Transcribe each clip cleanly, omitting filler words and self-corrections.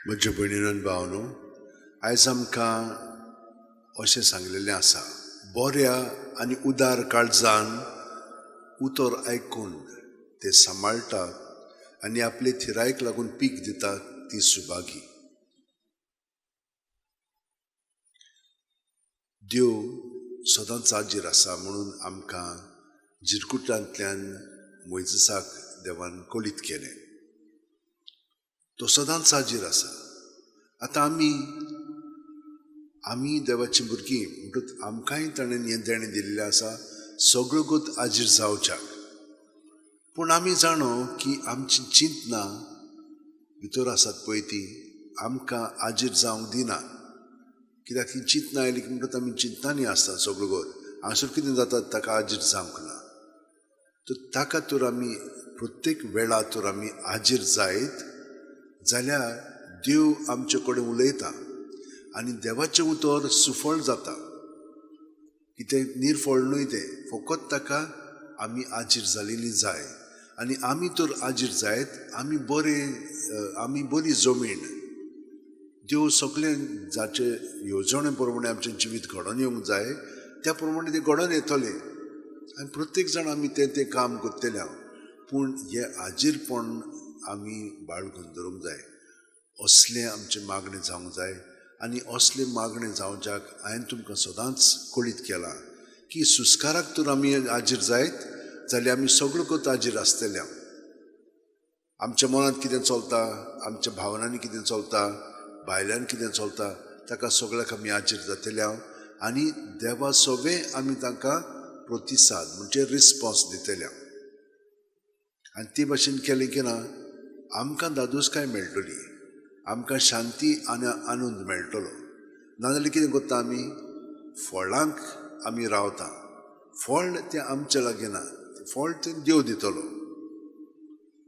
म्हज्या भयणीन भावनो आयज आमकां अशें सांगलेलें आसा बोऱ्या आनी उदार काळजान उतर आयकून ते सांबाळटात आनी आपले थिरायेक लागून पीक दितात ती सुभागी. देव सदांच हाजीर आसा म्हणून आमकां जिरकुटांतल्यान मोइजेसाक देवान कोलीत केलें. तो सदांच हाजीर आसा. आतां आमी देवाची भुरगीं म्हणटूच आमकांय ताणें हें देणें दिल्लें आसा सगळ्यो गोत हाजीर जावच्याक. पूण आमी जाणो की आमची चिंतनां भितर आसात पळय ती आमकां हाजीर जावंक दिना. कित्याक ही चिंतना आयली की म्हणटूच आमी चिंतनांनी आसता सगळ्यो गोत हांगासर कितें जाता ताका हाजीर जावंक ना. तर ताका तर आमी प्रत्येक वेळा तर आमी हाजीर जायत जाल्यार देव आमचे कडेन उलयता आनी देवाचें उतर सुफळ जाता. कितें निर्फळ न्हय तें फकत ताका आमी हाजीर जालेलीं जाय. आनी आमी तर हाजीर जायत आमी बरी जमीन देव सगळें जाचे येवजणे प्रमाणे आमचें जिवीत घडोवन येवंक जाय त्या प्रमाणे तें घडोवन येतलें आनी प्रत्येक जाण आमी तें काम करतले. पूण हें हाजीरपण आमी बाळगून दवरूंक जाय. असलें आमचें मागणें जावंक जाय आनी असलें मागणें जावच्याक हांवें तुमकां सदांच कळीत केलां की सुस्काराक तर आमी हाजीर जायत जाल्यार आमी सगळ्यो गोत हाजीर आसतले. आमच्या मनांत कितें चलता आमच्या भावनांनी कितें चलता भायल्यान कितें चलता ताका सगळ्याक आमी हाजीर जातले आनी देवा सवें आमी तांकां प्रतिसाद म्हणजे रिस्पॉन्स दितले. आनी ते भाशेन केलें की ना आमकां दादोसकाय मेळटली, आमकां शांती आनी आनंद मेळटलो. नाजाल्यार कितें करता आमी फळांक आमी रावता. फळ तें आमचें लागीं ना, फळ तें देव दितलो.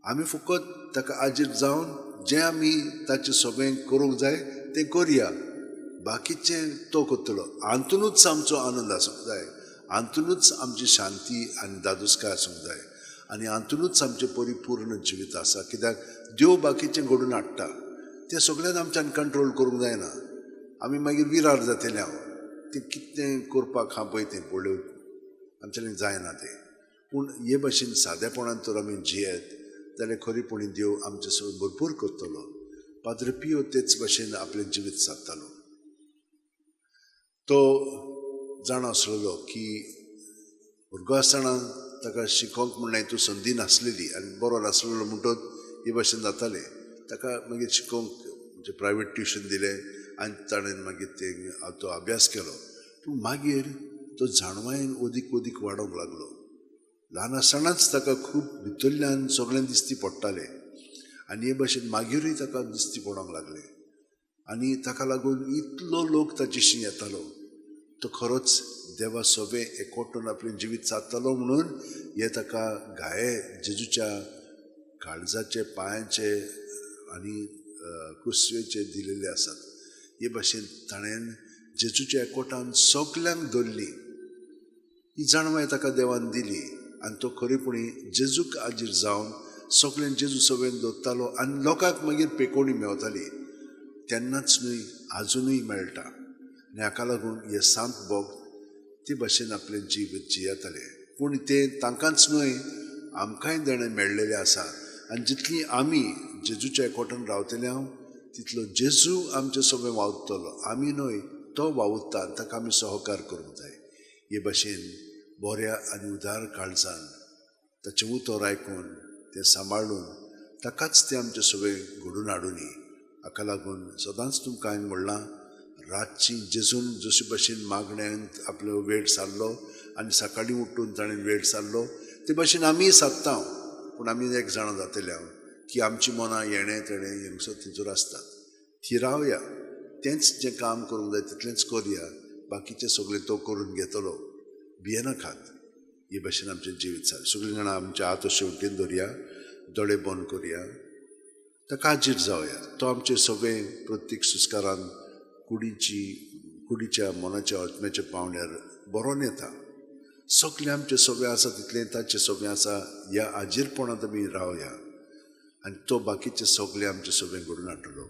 आमी फकत ताका हाजीर जावन जें आमी ताचें सगळें करूंक जाय तें करया. बाकीचें तो करतलो. हातूंतच आमचो आनंद आसूंक जाय, हातूंतच आमची शांती आनी दादोसकाय आसूंक जाय आनी हातूंतच आमचें परिपूर्ण जिवीत आसा. कित्याक देव बाकीचें घडोवन हाडटा तें सगळ्यांत आमच्यान कंट्रोल करूंक जायना. आमी मागीर विरार जातले तें कितें करपाक हा पळय तें पळोवन आमच्यानी जायना तें. पूण हे भाशेन सादेपणान तर आमी जियेत जाल्यार खरेपणी देव आमचे सगळें भरपूर करतलो. पाद्र पियो तेच भाशेन आपलें जिवीत सादतालो. तो जाण आसलेलो की भुरगो आसतना ताका शिकोवंक म्हण हितून संदी नासलेली आनी बरो नासलेलो म्हणटच हे भाशेन जातालें. ताका मागीर शिकोवंक म्हणजे प्रायवेट ट्युशन दिलें आनी ताणें मागीर तें तो अभ्यास केलो. पूण मागीर तो जाणवायेन ओदीक वाडोंक लागलो. ल्हान आसतनाच ताका खूब भितरल्यान सगळें दिश्टी पडटालें आनी हे भाशेन मागीरूय ताका दिश्टी पडोंक लागलें. आनी ताका लागून इतलो लोक ताचेशी येतालो. तो खरोच देवा सवें एकवटून आपलें जिवीत सादतालो म्हणून हे ताका घाये जेजूच्या काळजाचे पांयाचे आनी कुसवेचे दिलेले आसात. हे भाशेन ताणें जेजूच्या एकवटान सगल्यांक धरली. ही जाणवाय ताका देवान दिली आनी तो खरेपणी जेजूक हाजीर जावन सगळें जेजू सवें दवरतालो आनी लोकांक मागीर पेकोवणी मेवताली. तेन्नाच न्हय आजुनूय मेळटा आनी हाका लागून हे सांत भोग ते भाशेन आपलें जिवीत जियेताले. पूण तें तांकांच न्हय आमकांय देणें मेळ्ळेलें आसा आनी जितली आमी जेजूच्या एकवटान रावतले तितलो जेजू आमचें सगळें वावुरतलो. आमी न्हय तो वावुरता आनी ताका आमी सहकार करूंक जाय. हे भाशेन बोऱ्या आनी उदार काळजान ताचें उतर आयकून तें सांबाळून ताकाच तें आमचें सगळें घडोवन हाडुनी. हाका लागून सदांच तुमकां हांवें म्हणलां रातची जेजून जशे भाशेन मागण्यांत आपलो वेळ सारलो आनी सकाळीं उठून ताणें वेळ सारलो ते भाशेन आमीय सादता. पूण आमी एक जाणा जातले की आमची मनां येणें तेणें हेंगसर थंयसर आसतात. ती रावया, तेंच जें काम करूंक जाय तितलेंच करया. बाकीचें सगळें तो करून घेतलो. भियेनाकात. हे भाशेन आमचें जिवीत जाय. सगळीं जाणां आमचे हात अशे उठीन दवरया, दोळे बंद करया, ताका हाजीर जावया. तो आमचें सगळें प्रत्येक सुस्कारान कुडीच्या मनाच्या आत्म्याच्या पावण्यार बरोवन येता. सगळें आमचें सगळें आसा तितलें ताचें सगळें आसा. ह्या हाजीरपणांत आमी रावया आनी तो बाकीचें सगळें आमचें सगळें घडोवन हाडटलो.